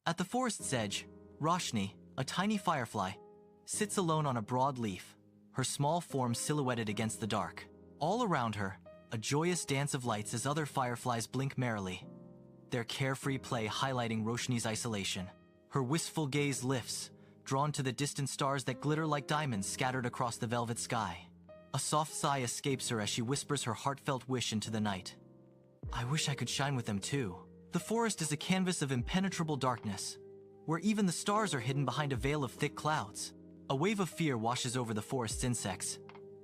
At the forest's edge, Roshni, a tiny firefly, sits alone on a broad leaf, her small form silhouetted against the dark. All around her, a joyous dance of lights as other fireflies blink merrily, their carefree play highlighting Roshni's isolation. Her wistful gaze lifts, drawn to the distant stars that glitter like diamonds scattered across the velvet sky. A soft sigh escapes her as she whispers her heartfelt wish into the night. I wish I could shine with them too. The forest is a canvas of impenetrable darkness, where even the stars are hidden behind a veil of thick clouds. A wave of fear washes over the forest's insects,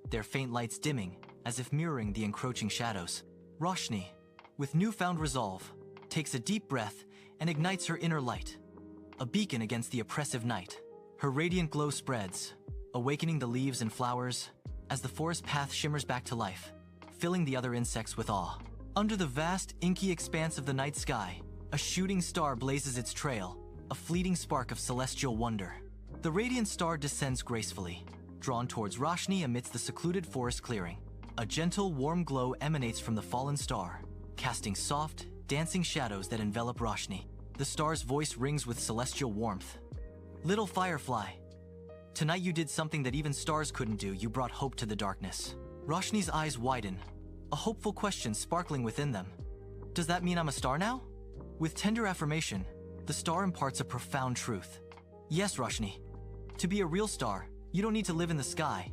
their faint lights dimming, as if mirroring the encroaching shadows. Roshni, with newfound resolve, takes a deep breath and ignites her inner light, a beacon against the oppressive night. Her radiant glow spreads, awakening the leaves and flowers as the forest path shimmers back to life, filling the other insects with awe. Under the vast, inky expanse of the night sky, a shooting star blazes its trail, a fleeting spark of celestial wonder. The radiant star descends gracefully, drawn towards Roshni amidst the secluded forest clearing. A gentle, warm glow emanates from the fallen star, casting soft, dancing shadows that envelop Roshni. The star's voice rings with celestial warmth. Little firefly, tonight you did something that even stars couldn't do. You brought hope to the darkness. Roshni's eyes widen, a hopeful question sparkling within them. Does that mean I'm a star now? With tender affirmation, the star imparts a profound truth. Yes, Roshni. To be a real star, you don't need to live in the sky.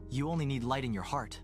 You only need light in your heart.